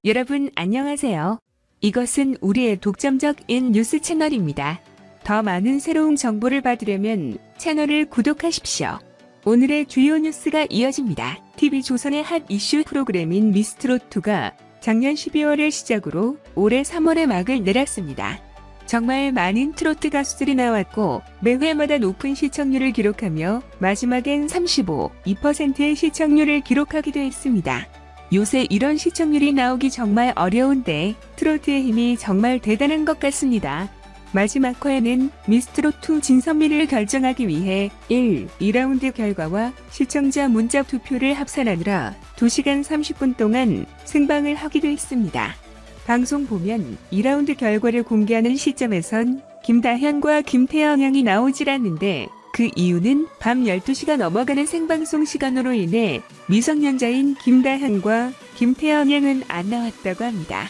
여러분 안녕하세요. 이것은 우리의 독점적인 뉴스 채널입니다. 더 많은 새로운 정보를 받으려면 채널을 구독하십시오. 오늘의 주요 뉴스가 이어집니다. TV조선의 핫 이슈 프로그램인 미스트롯2가 작년 12월을 시작으로 올해 3월에 막을 내렸습니다. 정말 많은 트로트 가수들이 나왔고 매회마다 높은 시청률을 기록하며 마지막엔 35.2%의 시청률을 기록하기도 했습니다. 요새 이런 시청률이 나오기 정말 어려운데 트로트의 힘이 정말 대단한 것 같습니다. 마지막 화에는 미스트롯2 진선미를 결정하기 위해 2라운드 결과와 시청자 문자 투표를 합산하느라 2시간 30분 동안 생방을 하기도 했습니다. 방송 보면 2라운드 결과를 공개하는 시점에선 김다현과 김태형 양이 나오질 않는데 그 이유는 밤 12시가 넘어가는 생방송 시간으로 인해 미성년자인 김다현과 김태형 양은 안 나왔다고 합니다.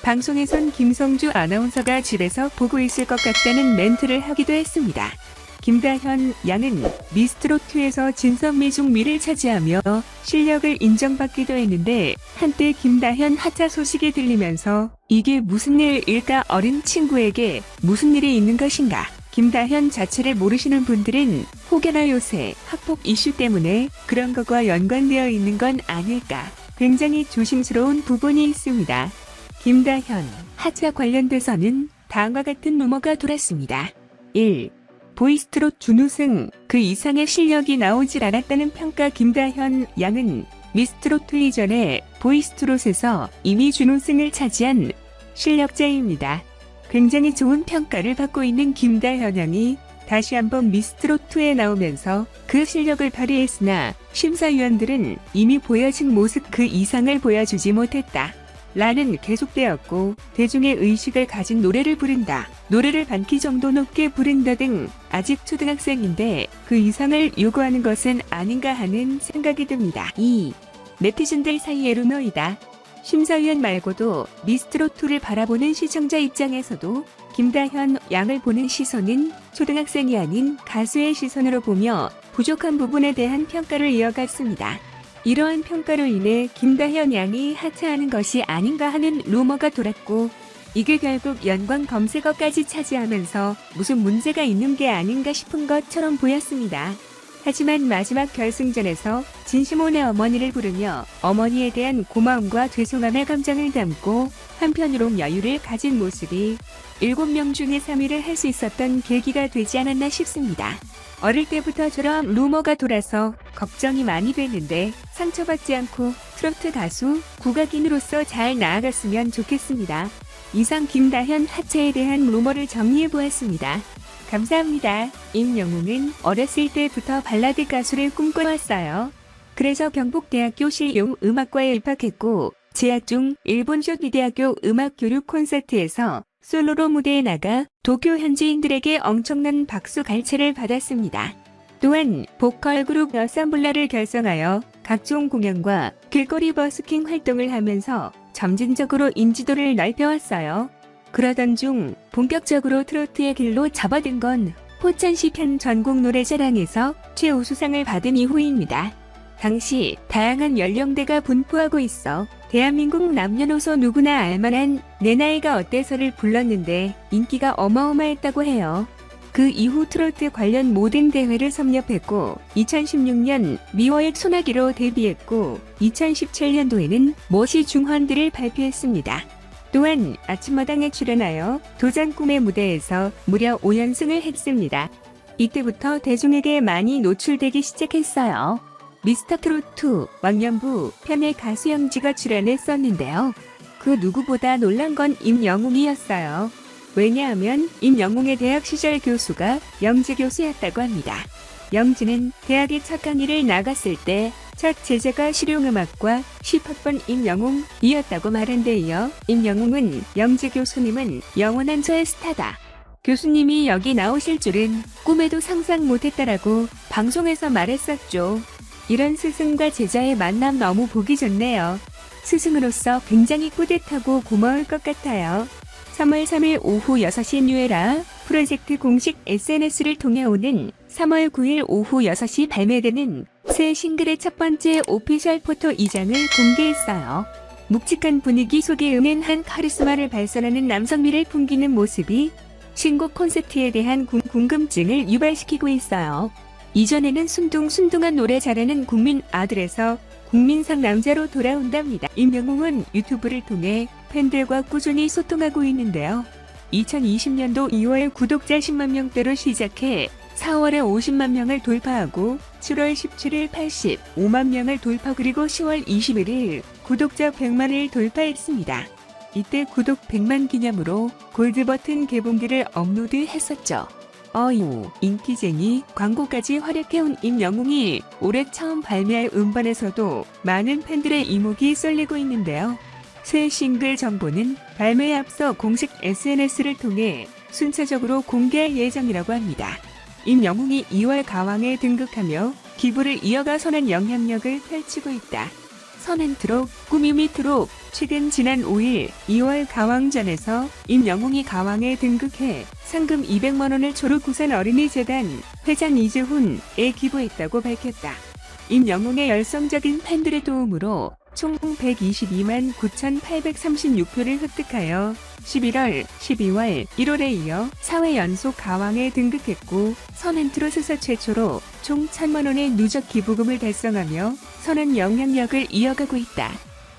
방송에선 김성주 아나운서가 집에서 보고 있을 것 같다는 멘트를 하기도 했습니다. 김다현 양은 미스트롯2에서 진선미 중미를 차지하며 실력을 인정받기도 했는데 한때 김다현 하차 소식이 들리면서 이게 무슨 일일까 어린 친구에게 무슨 일이 있는 것인가? 김다현 자체를 모르시는 분들은 혹여나 요새 학폭 이슈 때문에 그런 것과 연관되어 있는 건 아닐까 굉장히 조심스러운 부분이 있습니다. 김다현 하차 관련돼서는 다음과 같은 루머가 돌았습니다. 1. 보이스트롯 준우승 그 이상의 실력이 나오질 않았다는 평가. 김다현 양은 미스트롯 이전에 보이스트롯에서 이미 준우승을 차지한 실력자입니다. 굉장히 좋은 평가를 받고 있는 김다현 양이 다시 한번 미스트롯2에 나오면서 그 실력을 발휘했으나 심사위원들은 이미 보여진 모습 그 이상을 보여주지 못했다. 라는 계속되었고 대중의 의식을 가진 노래를 부른다. 노래를 반키 정도 높게 부른다 등 아직 초등학생인데 그 이상을 요구하는 것은 아닌가 하는 생각이 듭니다. 2. 네티즌들 사이의 루머이다. 심사위원 말고도 미스트롯2를 바라보는 시청자 입장에서도 김다현 양을 보는 시선은 초등학생이 아닌 가수의 시선으로 보며 부족한 부분에 대한 평가를 이어갔습니다. 이러한 평가로 인해 김다현 양이 하차하는 것이 아닌가 하는 루머가 돌았고 이게 결국 연관 검색어까지 차지하면서 무슨 문제가 있는 게 아닌가 싶은 것처럼 보였습니다. 하지만 마지막 결승전에서 진시몬의 어머니를 부르며 어머니에 대한 고마움과 죄송함의 감정을 담고 한편으로 여유를 가진 모습이 7명 중에 3위를 할 수 있었던 계기가 되지 않았나 싶습니다. 어릴 때부터처럼 루머가 돌아서 걱정이 많이 됐는데 상처받지 않고 트로트 가수 국악인으로서 잘 나아갔으면 좋겠습니다. 이상 김다현 하차에 대한 루머를 정리해보았습니다. 감사합니다. 임영웅은 어렸을 때부터 발라드 가수를 꿈꿔왔어요. 그래서 경북대학교 실용음악과에 입학했고 재학 중 일본 쇼트대학교 음악교류 콘서트에서 솔로로 무대에 나가 도쿄 현지인들에게 엄청난 박수 갈채를 받았습니다. 또한 보컬 그룹 어삼블라를 결성하여 각종 공연과 길거리 버스킹 활동을 하면서 점진적으로 인지도를 넓혀왔어요. 그러던 중 본격적으로 트로트의 길로 접어든 건 포천시 편 전국노래자랑에서 최우수상을 받은 이후입니다. 당시 다양한 연령대가 분포하고 있어 대한민국 남녀노소 누구나 알만한 내 나이가 어때서를 불렀는데 인기가 어마어마했다고 해요. 그 이후 트로트 관련 모든 대회를 섭렵했고 2016년 미워의 소나기로 데뷔했고 2017년도에는 모시 중환들을 발표했습니다. 또한 아침마당에 출연하여 도전 꿈의 무대에서 무려 5연승을 했습니다. 이때부터 대중에게 많이 노출되기 시작했어요. 미스터트롯2 왕년부 편에 가수 영지가 출연했었는데요. 그 누구보다 놀란 건 임영웅이었어요. 왜냐하면 임영웅의 대학 시절 교수가 영지 교수였다고 합니다. 영지는 대학에 첫 강의를 나갔을 때 첫 제자가 실용음악과 10학번 임영웅이었다고 말한 데 이어 임영웅은 영지 교수님은 영원한 저의 스타다. 교수님이 여기 나오실 줄은 꿈에도 상상 못했다라고 방송에서 말했었죠. 이런 스승과 제자의 만남 너무 보기 좋네요. 스승으로서 굉장히 뿌듯하고 고마울 것 같아요. 3월 3일 오후 6시 뉴에라 프로젝트 공식 SNS를 통해 오는 3월 9일 오후 6시 발매되는 새 싱글의 첫 번째 오피셜 포토 2장을 공개했어요. 묵직한 분위기 속에 은은한 카리스마를 발산하는 남성미를 풍기는 모습이 신곡 콘셉트에 대한 궁금증을 유발시키고 있어요. 이전에는 순둥순둥한 노래 잘하는 국민 아들에서 국민상 남자로 돌아온답니다. 임영웅은 유튜브를 통해 팬들과 꾸준히 소통하고 있는데요. 2020년도 2월 구독자 10만 명대로 시작해 4월에 50만 명을 돌파하고 7월 17일 85만 명을 돌파 그리고 10월 21일 구독자 100만을 돌파했습니다. 이때 구독 100만 기념으로 골드버튼 개봉기를 업로드했었죠. 어유 인기쟁이 광고까지 활약해온 임영웅이 올해 처음 발매할 음반에서도 많은 팬들의 이목이 쏠리고 있는데요. 새 싱글 정보는 발매에 앞서 공식 SNS를 통해 순차적으로 공개할 예정이라고 합니다. 임영웅이 2월 가왕에 등극하며 기부를 이어가 선한 영향력을 펼치고 있다. 선한 트롯, 꾸미미 트롯. 최근 지난 5일 2월 가왕전에서 임영웅이 가왕에 등극해 상금 200만 원을 초록우산 어린이재단 회장 이재훈에 기부했다고 밝혔다. 임영웅의 열성적인 팬들의 도움으로 총 122만 9,836표를 획득하여 11월, 12월, 1월에 이어 4회 연속 가왕에 등극했고 선한 트롯에서 최초로 총 1,000만 원의 누적 기부금을 달성하며 선한 영향력을 이어가고 있다.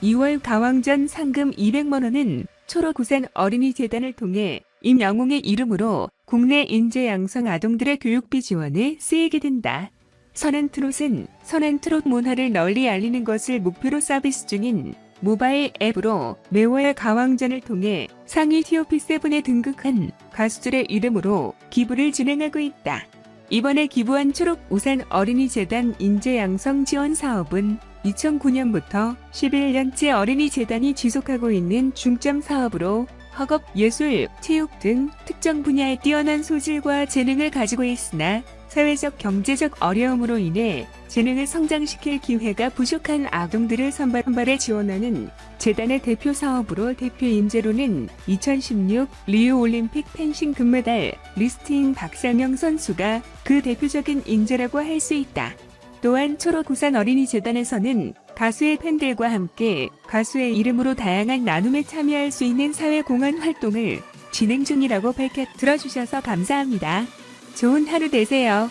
2월 가왕전 상금 200만 원은 초록우산 어린이재단을 통해 임영웅의 이름으로 국내 인재 양성 아동들의 교육비 지원에 쓰이게 된다. 선한 트롯은 선한 트롯 문화를 널리 알리는 것을 목표로 서비스 중인 모바일 앱으로 매월 가왕전을 통해 상위 TOP7에 등극한 가수들의 이름으로 기부를 진행하고 있다. 이번에 기부한 초록우산 어린이재단 인재양성 지원 사업은 2009년부터 11년째 어린이재단이 지속하고 있는 중점 사업으로 학업, 예술, 체육 등 특정 분야에 뛰어난 소질과 재능을 가지고 있으나 사회적 경제적 어려움으로 인해 재능을 성장시킬 기회가 부족한 아동들을 선발해 지원하는 재단의 대표 사업으로 대표 인재로는 2016 리우올림픽 펜싱 금메달 리스팅 박상영 선수가 그 대표적인 인재라고 할 수 있다. 또한 초록우산 어린이재단에서는 가수의 팬들과 함께 가수의 이름으로 다양한 나눔에 참여할 수 있는 사회공헌 활동을 진행 중이라고 들어주셔서 감사합니다. 좋은 하루 되세요.